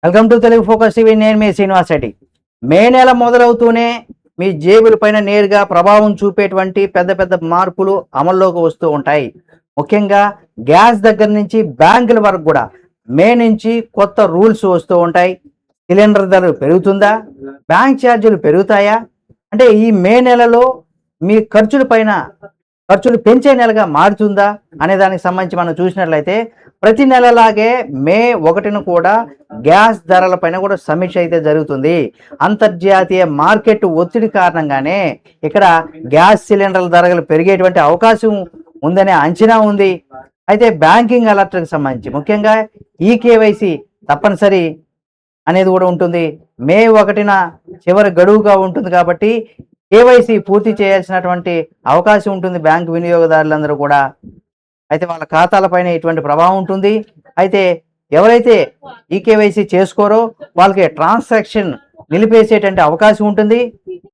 Welcome to Telugu focus TV. నేను మీ శ్రీనివాస్ రెడ్డి. మే నెల మొదలవుతూనే మీ జేబుల పైన నేరుగా ప్రభావం చూపేటువంటి పెద్ద పెద్ద మార్పులు అమల్లోకి వస్తూ ఉంటాయి. ముఖ్యంగా గ్యాస్ దగ్గర నుంచి బ్యాంకుల వరకు కూడా మే నుంచి కొత్త రూల్స్ వస్తూ ఉంటాయి. సిలిండర్ ధరలు పెరుగుతుందా, బ్యాంక్ ఛార్జీలు పెరుగుతాయా, అంటే ఈ మే నెలలో మీ ఖర్చులు పెంచే నెలగా మారుతుందా అనే దానికి సంబంధించి మనం చూసినట్లయితే ప్రతి నెలలాగే మే 1న కూడా గ్యాస్ ధరలపైన కూడా సమీక్ష అయితే జరుగుతుంది. అంతర్జాతీయ మార్కెట్ ఒత్తిడి కారణంగానే ఇక్కడ గ్యాస్ సిలిండర్ల ధరలు పెరిగేటువంటి అవకాశం ఉందనే అంచనా ఉంది. అయితే బ్యాంకింగ్ అలర్ట్కి సంబంధించి ముఖ్యంగా ఈకేవైసీ తప్పనిసరి అనేది కూడా ఉంటుంది. మే 1న చివరి గడువుగా ఉంటుంది కాబట్టి కేవైసీ పూర్తి చేయాల్సినటువంటి అవకాశం ఉంటుంది బ్యాంకు వినియోగదారులందరూ కూడా. అయితే వాళ్ళ ఖాతాలపైన ఇటువంటి ప్రభావం ఉంటుంది. అయితే ఎవరైతే ఈకేవైసీ చేసుకోరో వాళ్ళకి ట్రాన్సాక్షన్ నిలిపేసేటువంటి అవకాశం ఉంటుంది.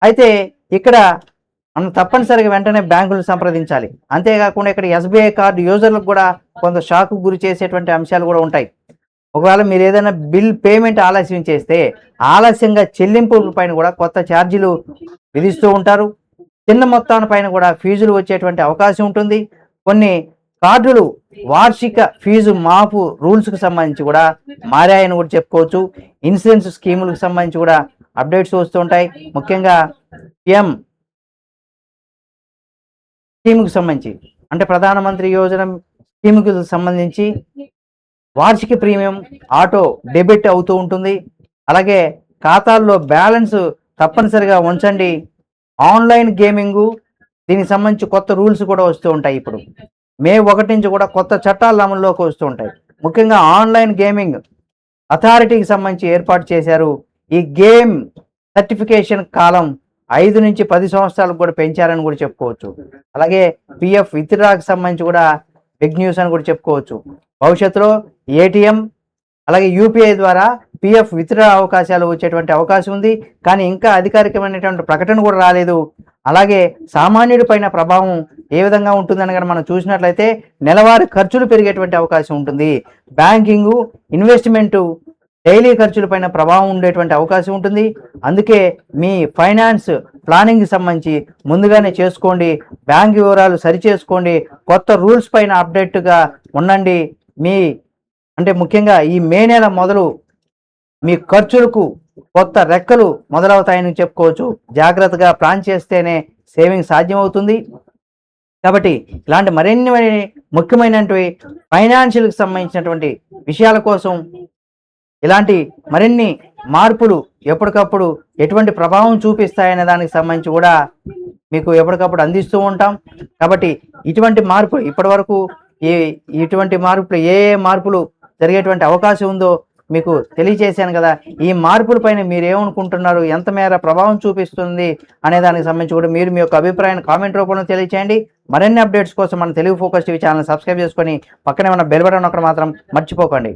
అయితే ఇక్కడ మనం తప్పనిసరిగా వెంటనే బ్యాంకులను సంప్రదించాలి. అంతేకాకుండా ఇక్కడ ఎస్బీఐ కార్డు యూజర్లకు కూడా కొంత షాకు గురి చేసేటువంటి అంశాలు కూడా ఉంటాయి. ఒకవేళ మీరు ఏదైనా బిల్ పేమెంట్ ఆలస్యం చేస్తే ఆలస్యంగా చెల్లింపుల పైన కూడా కొత్త ఛార్జీలు విధిస్తూ ఉంటారు. చిన్న మొత్తాల పైన కూడా ఫీజులు వచ్చేటువంటి అవకాశం ఉంటుంది. కొన్ని కార్డులు వార్షిక ఫీజు మాపు రూల్స్కి సంబంధించి కూడా మారాయని కూడా చెప్పుకోవచ్చు. ఇన్సూరెన్స్ స్కీములకు సంబంధించి కూడా అప్డేట్స్ వస్తూ ఉంటాయి. ముఖ్యంగా పిఎం స్కీముకు సంబంధించి అంటే ప్రధానమంత్రి యోజన స్కీముకు సంబంధించి వార్షిక ప్రీమియం ఆటో డెబిట్ అవుతూ ఉంటుంది. అలాగే ఖాతాల్లో బ్యాలెన్స్ తప్పనిసరిగా ఉంచండి. ఆన్లైన్ గేమింగు దీనికి సంబంధించి కొత్త రూల్స్ కూడా వస్తూ ఉంటాయి. ఇప్పుడు మే 1 నుంచి కూడా కొత్త చట్టాలు అమల్లోకి వస్తూ ఉంటాయి. ముఖ్యంగా ఆన్లైన్ గేమింగ్ అథారిటీకి సంబంధించి ఏర్పాటు చేశారు. ఈ గేమ్ సర్టిఫికేషన్ కాలం 5 నుంచి 10 సంవత్సరాలకు కూడా పెంచారని కూడా చెప్పుకోవచ్చు. అలాగే పిఎఫ్ విత్డ్రాకి సంబంధించి కూడా బిగ్ న్యూస్ అని కూడా చెప్పుకోవచ్చు. భవిష్యత్తులో ఏటీఎం అలాగే యూపీఐ ద్వారా పిఎఫ్ విత్డ్రా అవకాశాలు వచ్చేటువంటి అవకాశం ఉంది. కానీ ఇంకా అధికారికమైనటువంటి ప్రకటన కూడా రాలేదు. అలాగే సామాన్యుడి పైన ప్రభావం ఏ విధంగా ఉంటుందని కనుక మనం చూసినట్లయితే నెలవారీ ఖర్చులు పెరిగేటువంటి అవకాశం ఉంటుంది. బ్యాంకింగు, ఇన్వెస్ట్మెంటు, డైలీ ఖర్చుల పైన ప్రభావం ఉండేటువంటి అవకాశం ఉంటుంది. అందుకే మీ ఫైనాన్స్ ప్లానింగ్కి సంబంధించి ముందుగానే చేసుకోండి. బ్యాంక్ వివరాలు సరిచేసుకోండి. కొత్త రూల్స్ పైన అప్డేట్గా ఉండండి. ముఖ్యంగా ఈ మే నెల మొదలు మీ ఖర్చులకు కొత్త రెక్కలు మొదలవుతాయని చెప్పుకోవచ్చు. జాగ్రత్తగా ప్లాన్ చేస్తేనే సేవింగ్ సాధ్యమవుతుంది. కాబట్టి ఇలాంటి మరిన్ని ముఖ్యమైనటువంటి ఫైనాన్షియల్కి సంబంధించినటువంటి విషయాల కోసం ఇలాంటి మరిన్ని మార్పులు ఎప్పటికప్పుడు ఎటువంటి ప్రభావం చూపిస్తాయనే దానికి సంబంధించి కూడా మీకు ఎప్పటికప్పుడు అందిస్తూ ఉంటాం. కాబట్టి ఇటువంటి మార్పులు ఇప్పటివరకు ఇటువంటి మార్పులు ఏ మార్పులు జరిగేటువంటి అవకాశం ఉందో మీకు తెలియజేశాను కదా. ఈ మార్పుల పైన మీరు ఏమనుకుంటున్నారు, ఎంత మేర ప్రభావం చూపిస్తుంది అనే దానికి సంబంధించి కూడా మీరు మీ యొక్క అభిప్రాయాన్ని కామెంట్ రూపంలో తెలియచేయండి. మరిన్ని అప్డేట్స్ కోసం మన Telugu focus TV channel subscribe చేసుకొని పక్కనే ఉన్న బెల్ బటన్ ఒకటి మాత్రం మర్చిపోకండి.